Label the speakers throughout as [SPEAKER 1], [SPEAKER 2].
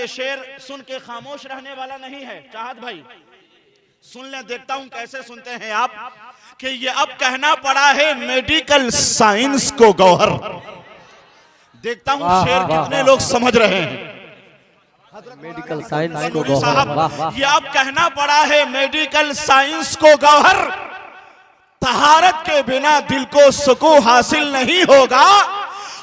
[SPEAKER 1] ये शेर सुन के खामोश रहने वाला नहीं है। चाहत भाई सुन ले, देखता हूं कैसे सुनते हैं आप। कि ये अब कहना पड़ा है मेडिकल साइंस को गौहर। देखता हूं शेर कितने लोग समझ रहे हैं।
[SPEAKER 2] मेडिकल साइंस को
[SPEAKER 1] गौहर, ये अब कहना पड़ा है मेडिकल साइंस को गौहर। तहारत के बिना दिल को सुकून हासिल नहीं होगा।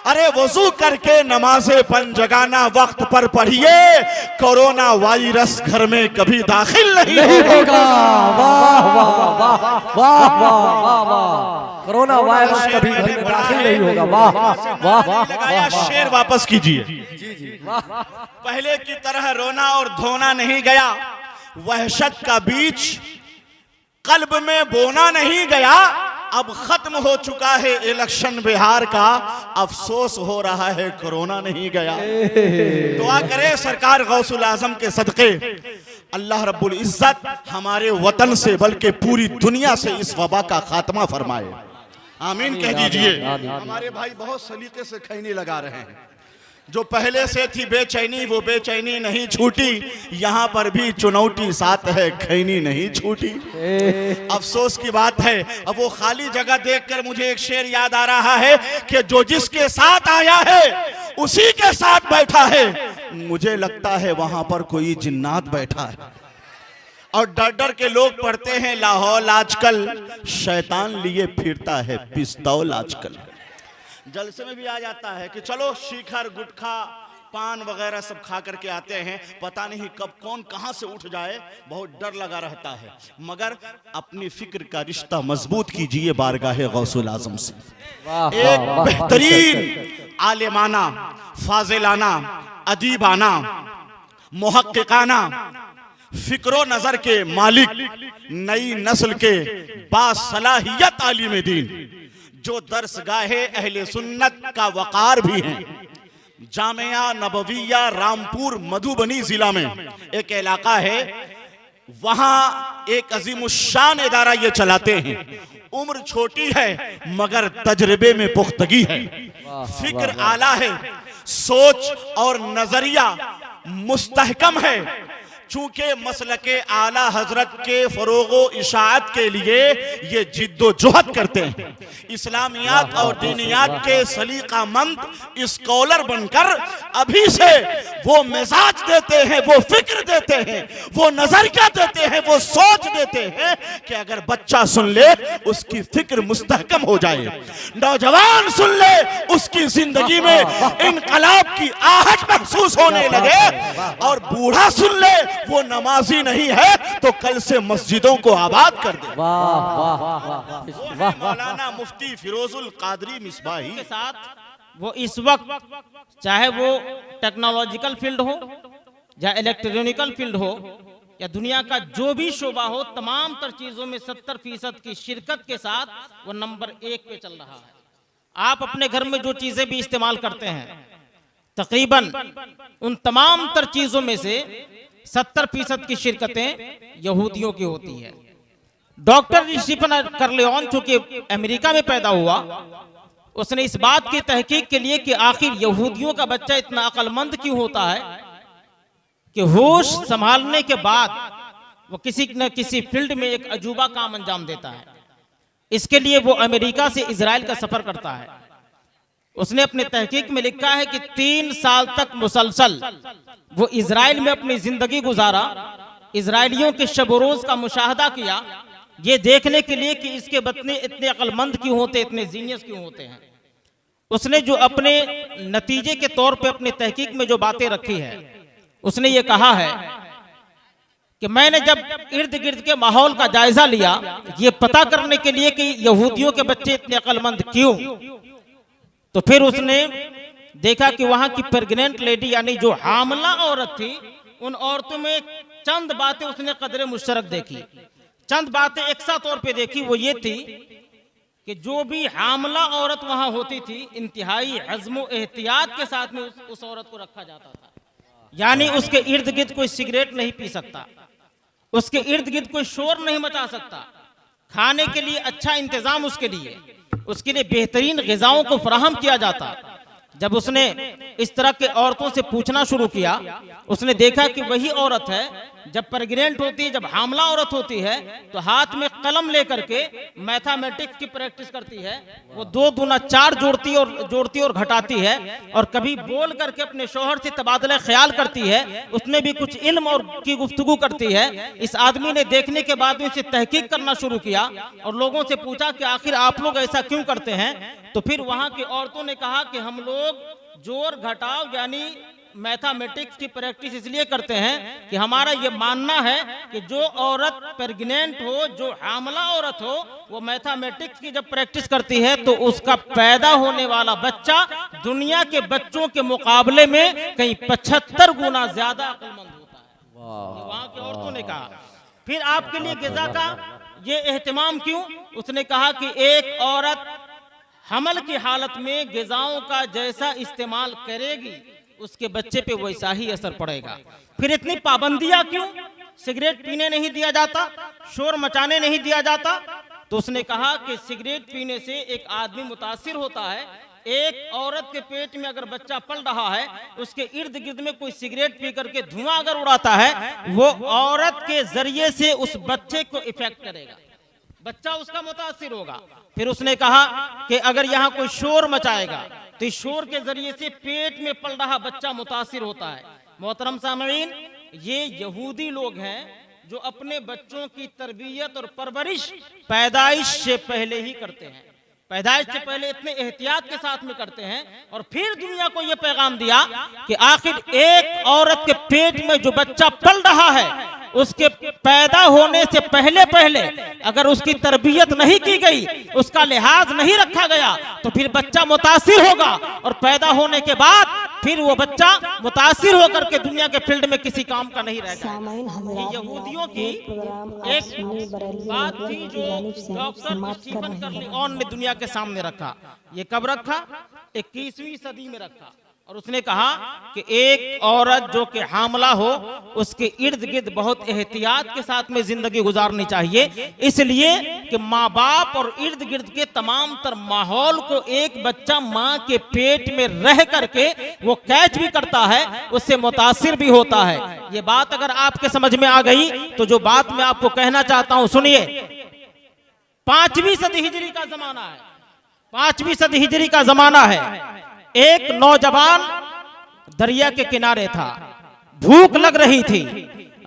[SPEAKER 1] अरे वजू करके नमाज़े पन जगाना वक्त पर पढ़िए, कोरोना वायरस घर में कभी दाखिल नहीं होगा।
[SPEAKER 2] वाह वाह वाह वाह वाह वाह, कोरोना वायरस कभी घर में दाखिल नहीं होगा। वाह वाह वाह,
[SPEAKER 1] शेर वापस कीजिए। पहले की तरह रोना और धोना नहीं गया, वहशत का बीज कल्ब में बोना नहीं गया। अब खत्म हो चुका है इलेक्शन बिहार का, अफसोस हो रहा है कोरोना नहीं गया। दुआ करे सरकार गौसुल आजम के सदके अल्लाह रब्बुल इज्जत हमारे वतन से बल्कि पूरी दुनिया से इस वबा का खात्मा फरमाए। आमीन कह दीजिए। हमारे भाई बहुत सलीके से खैनी लगा रहे हैं। जो पहले से थी बेचैनी वो बेचैनी नहीं छूटी, यहाँ पर भी चुनौती साथ है, खैनी नहीं छूटी। अफसोस की बात है, अब वो खाली जगह देखकर मुझे एक शेर याद आ रहा है कि जो जिसके साथ आया है उसी के साथ बैठा है। मुझे लगता है वहां पर कोई जिन्नात बैठा है और डर डर के लोग पढ़ते हैं लाहौल आजकल, शैतान लिए फिरता है पिस्तौल आजकल। जलसे में भी आ जाता है कि चलो शिखर गुटखा पान वगैरह सब खा करके आते हैं, पता नहीं कब कौन कहां से उठ जाए, बहुत डर लगा रहता है। मगर अपनी फिक्र का रिश्ता मजबूत कीजिए बारगाहे गौसुल आजम से। एक बेहतरीन आलिमाना, फाजिलाना, अदीबाना, मुहक्किकाना फिक्रो नजर के मालिक, नई नस्ल के बासलाहियत आलिम दीन, जो दर्सगाहे अहले सुन्नत का वकार भी हैं। जामिया नबविया रामपुर मधुबनी जिला में एक इलाका है, वहां एक अजीमुशान इदारा ये चलाते हैं। उम्र छोटी है मगर तजर्बे में पुख्तगी है, फिक्र आला है, सोच और नजरिया मुस्तहकम है। चूंकि मसलके आला हजरत के फरोगो इशाअत के लिए ये जिद्दोजहद करते हैं, इस्लामियात और दीनियात के सलीकामंद स्कॉलर बनकर अभी से वो मिजाज देते हैं, वो फिक्र देते हैं, वो नजरिया देते हैं, वो सोच देते हैं कि अगर बच्चा सुन ले उसकी फिक्र मुस्तहकम हो जाए, नौजवान सुन ले उसकी जिंदगी में इनकलाब की आहट महसूस होने लगे, और बूढ़ा सुन ले वो नमाजी नहीं है तो कल से मस्जिदों को आबाद कर दे।
[SPEAKER 2] वाह वाह वाह,
[SPEAKER 1] मौलाना मुफ्ती फिरोजुल कादरी मिसबाही
[SPEAKER 3] के साथ वो इस वक्त चाहे वो टेक्नोलॉजिकल फील्ड हो या इलेक्ट्रॉनिकल फील्ड हो या दुनिया का जो भी शोबा हो, तमाम तर चीजों में 70% की शिरकत के साथ वो नंबर 1 पे चल रहा है। आप अपने घर में जो चीजें भी इस्तेमाल करते हैं, तकरीबन उन तमाम तर चीजों में से 70% की शिरकतें यहूदियों की होती है। डॉक्टर स्टीफन कर्लेऑन चूंकि अमेरिका में पैदा हुआ, उसने इस बात की तहकीक के लिए कि आखिर यहूदियों का बच्चा इतना अक्लमंद क्यों होता है कि होश संभालने के बाद वो किसी न किसी फील्ड में एक अजूबा काम अंजाम देता है। इसके लिए वो अमेरिका से इजराइल का सफर करता है। उसने अपने तहकीक में लिखा है कि 3 साल तक मुसलसल वो इजराइल में अपनी जिंदगी गुजारा, इजराइलियों के शब रोज का मुशाहदा किया, ये देखने के लिए कि इसके बच्चे इतने अक्लमंद क्यों होते, इतने जीनियस क्यों होते हैं। उसने जो अपने नतीजे के तौर पे अपनी तहकीक में जो बातें रखी है, उसने ये कहा है कि मैंने जब इर्द गिर्द के माहौल का जायजा लिया ये पता करने के लिए कि यहूदियों के बच्चे इतने अक्लमंद क्यों, तो फिर उसने देखा कि वहां की प्रेग्नेंट लेडी यानी जो हामला औरत थी, उन औरतों में चंद बातें उसने कदरे मुश्तरक देखी, चंद बातें एकसा तौर पे देखी। वो ये थी कि जो भी हामला औरत वहां होती थी, इंतहाई हज़्म एहतियात के साथ में उस औरत को रखा जाता था। यानी उसके इर्द गिर्द कोई सिगरेट नहीं पी सकता, उसके इर्द गिर्द कोई शोर नहीं मचा सकता, खाने के लिए अच्छा इंतजाम उसके लिए बेहतरीन ग़िज़ाओं को फराहम किया जाता, जब उसने इस तरह के औरतों से पूछना शुरू किया, उसने देखा कि वही औरत है जब प्रेग्नेंट होती है, जब हामला औरत होती है तो हाथ में कलम लेकर के मैथमेटिक्स की प्रैक्टिस करती है। वो 2 दूना 4 जोड़ती और घटाती है, और कभी बोल करके अपने शौहर से तबादला ख्याल करती है, उसमें भी कुछ इल्म और की गुफ्तगू करती है। इस आदमी ने देखने के बाद इसे तहकीक करना शुरू किया और लोगों से पूछा कि आखिर आप लोग ऐसा क्यों करते हैं। तो फिर वहां की औरतों ने कहा कि हम लोग जोड़ घटाव यानी मैथमेटिक्स की प्रैक्टिस इसलिए करते हैं कि हमारा ये मानना है कि जो औरत प्रेग्नेंट हो, जो हामला औरत हो, वो मैथमेटिक्स की जब प्रैक्टिस करती है तो उसका पैदा होने वाला बच्चा दुनिया के बच्चों के मुकाबले में कहीं 75 गुना ज्यादा अक्लमंद होता है। ये वहां की औरतों ने कहा। फिर आपके लिए ग़िज़ा का ये एहतमाम क्यों? उसने कहा कि एक औरत हमल की हालत में ग़िज़ाओं का जैसा इस्तेमाल करेगी उसके बच्चे पे वैसा ही असर पड़ेगा। फिर इतनी पाबंदियां क्यों? सिगरेट पीने नहीं दिया जाता, शोर मचाने नहीं दिया जाता। तो उसने कहा कि सिगरेट पीने से एक आदमी मुतासिर होता है। एक औरत के पेट में अगर बच्चा पल रहा है, उसके इर्द गिर्द में कोई सिगरेट पी करके धुआं अगर उड़ाता है, वो औरत के जरिए से उस बच्चे को इफेक्ट करेगा, बच्चा उसका मुतासिर होगा। फिर उसने कहा कि अगर यहाँ कोई शोर मचाएगा तो इस शोर के जरिए से पेट में पल रहा बच्चा मुतासिर होता है। मोहतरम सामईन, ये यहूदी लोग हैं जो अपने बच्चों की तरबियत और परवरिश पैदाइश से पहले ही करते हैं। पैदाइश से पहले इतने एहतियात के साथ में करते हैं, और फिर दुनिया को यह पैगाम दिया कि आखिर एक औरत के पेट में जो बच्चा पल रहा है उसके पैदा होने से पहले पहले अगर उसकी तरबियत नहीं की गई, उसका लिहाज नहीं रखा गया, तो फिर बच्चा मुतासिर होगा, और पैदा होने के बाद फिर वो बच्चा मुतासिर होकर के दुनिया के फील्ड में किसी काम का नहीं रह जाएगा। ये यहूदियों की एक बात थी जो डॉक्टर स्टीफन कर्लिऑन ने दुनिया के सामने रखा। ये कब रखा? 21वीं सदी में रखा। और उसने कहा कि एक औरत जो कि हामला हो उसके इर्द गिर्द बहुत एहतियात के साथ में जिंदगी गुजारनी चाहिए, इसलिए कि माँ बाप और इर्द गिर्द के तमाम तर माहौल को एक बच्चा माँ के पेट में रह करके वो कैच भी करता है, उससे मुतासिर भी होता है। ये बात अगर आपके समझ में आ गई तो जो बात मैं आपको कहना चाहता हूं सुनिए। 5वीं सदी हिजरी का जमाना है, 5वीं सदी हिजरी का जमाना है। एक नौजवान दरिया के किनारे था, भूख लग रही थी,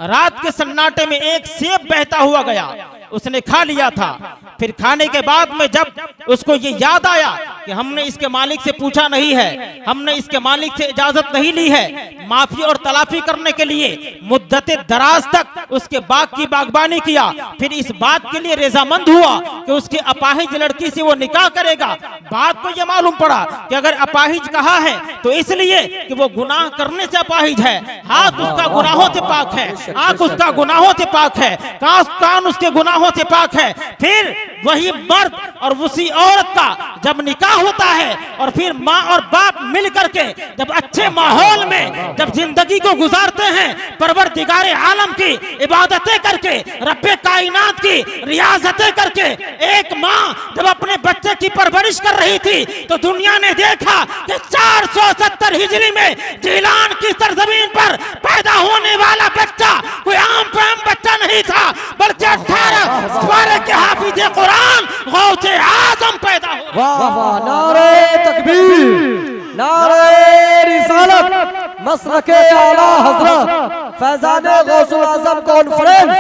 [SPEAKER 3] रात के सन्नाटे में एक सेब बहता हुआ गया, उसने खा लिया था। फिर खाने के बाद में जब उसको ये याद आया कि हमने इसके मालिक से पूछा नहीं है, हमने इसके मालिक से इजाजत नहीं ली है माफी और तलाफी करने के लिए, मुद्दते दराज तक उसके बाग की बागबानी किया, फिर इस बात के लिए रजामंद हुआ कि उसकी अपाहिज लड़की से वो निकाह करेगा। बात को ये मालूम पड़ा कि अगर अपाहिज कहा है तो इसलिए कि वो गुनाह करने से अपाहिज है, हाथ उसका गुनाहों से पाक है, आंख उसका गुनाहों से पाक है, कान उसके गुनाहों से पाक है। फिर वही मर्द और उसी औरत का जब निकाह होता है और फिर माँ और बाप मिल करके जब अच्छे माहौल में जब जिंदगी को गुजारते हैं, परवरदिगारे आलम की इबादतें करके, रब्बे कायनात की रियाजतें करके, एक माँ जब अपने बच्चे की परवरिश कर रही थी तो दुनिया ने देखा कि 470 हिजरी में जिलान की सरजमीन पर पैदा होने वाला बच्चा कोई आम बच्चा नहीं था, बल्कि 18 सूरे के हाफिज कुरान गौसे आजम पैदा हो।
[SPEAKER 2] वाह वाह, नारे तकबीर, नारे रिसालत, मसरके आला हजरत फैजाने गौसुल आजम कॉन्फ्रेंस,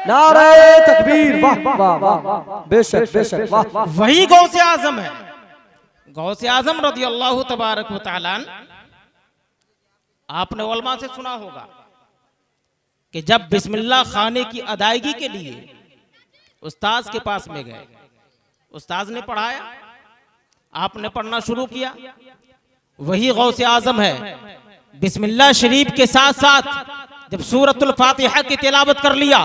[SPEAKER 2] नारे तकबीर। वाह वाह वाह, बेशक बेशक, वाह।
[SPEAKER 3] वही गौसे आजम है, गौसे आजम रज़ी अल्लाह तबारक व तआला। आपने उलमा से सुना होगा कि जब बिस्मिल्लाह खाने की अदायगी के लिए उस्ताद के पास में गए, उस्ताद ने पढ़ाया, आपने पढ़ना शुरू किया, वही गौसे आजम है। बिस्मिल्लाह शरीफ के साथ साथ जब सूरतुल फातिहा की तिलावत कर लिया,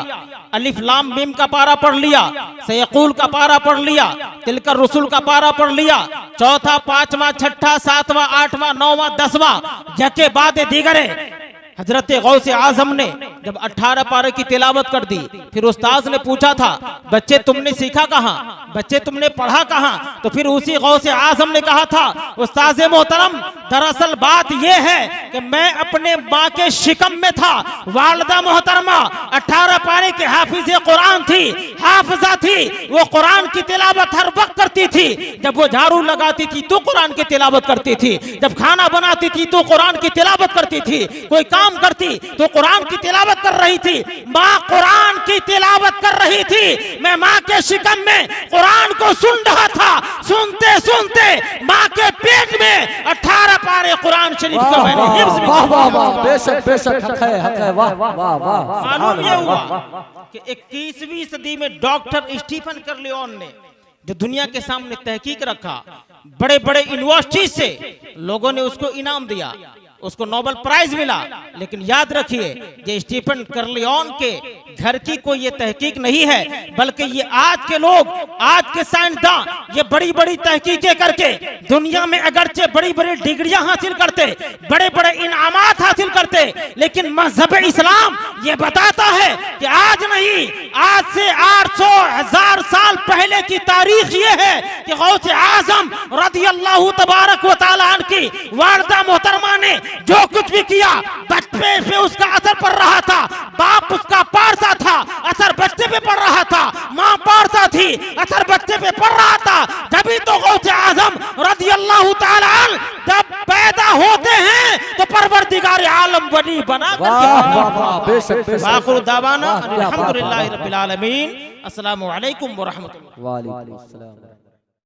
[SPEAKER 3] अलिफ लाम मीम का पारा पढ़ लिया, सयकूल का पारा पढ़ लिया, तिलकर रसूल का पारा पढ़ लिया, चौथा, पांचवा, छठा, सातवां, आठवां, नौवां, 10वां, जके बाद दीगरे हजरत गौसे आजम ने जब 18 पारे की तिलावत कर दी, फिर उस्ताद ने पूछा था बच्चे तुमने सीखा कहाँ, बच्चे तुमने पढ़ा कहाँ? तो फिर उसी गौसे आजम ने कहा था उस्ताद मोहतरम दरअसल बात यह है कि मैं अपने माँ के शिकम में था। वालिदा मोहतरमा 18 पारे के हाफिज़े कुरान थी, हाफिजा थी, वो कुरान की तिलावत हर वक्त करती थी। जब वो झाड़ू लगाती थी तो कुरान की तिलावत करती थी, जब खाना बनाती थी तो कुरान की तिलावत करती थी, कोई काम करती तो कुरान की तिलावत कर रही थी। माँ कुरान की तिलावत कर रही थी, मैं माँ के शिकम में कुरान को सुन रहा था। सुनते सुनते माँ के पेट में 18 पारे कुरान शरीफ का मैंने हिफ्ज़ भी किया।
[SPEAKER 2] बेशक बेशक हक है, वाह वाह वाह।
[SPEAKER 3] मालूम ये हुआ कि 21वीं सदी में डॉक्टर स्टीफन कर्लियोन ने जो दुनिया के सामने तहकीक रखा, बड़े बड़े यूनिवर्सिटी से लोगों ने उसको इनाम दिया, उसको नोबेल प्राइज मिला। लेकिन याद रखिए ये स्टीफन कर्लियोन के घर की कोई ये तहकीक नहीं है, बल्कि ये आज के लोग, आज के साइंसदान ये बड़ी बड़ी तहकीकें करके दुनिया में अगरचे बड़ी बड़ी डिग्रियां हासिल करते, बड़े बड़े इनामात हासिल करते, लेकिन मजहब इस्लाम ये बताता है कि आज नहीं, आज से 800,000 साल पहले की तारीख ये है कि गौसे आजम रज़ी अल्लाह तबारक व तआला अन्हु की वालिदा मोहतरमा ने जो कुछ भी किया बच्चे पे उसका असर पड़ रहा था। बाप उसका पारसा था, असर बच्चे पे पड़ रहा था, माँ पारसा थी, असर बच्चे पे पड़ रहा था। जभी तो गौसे आजम रज़ी अल्लाह तआला अन्हु जब पैदा होते हैं तो परवरदिगार आलम वली बना करके बाखुर दावाना अल्हम्दुलिल्लाहि रब्बिल आलमीन। अस्सलामु अलैकुम व रहमतुल्लाह।
[SPEAKER 2] वालेकुम अस्सलाम।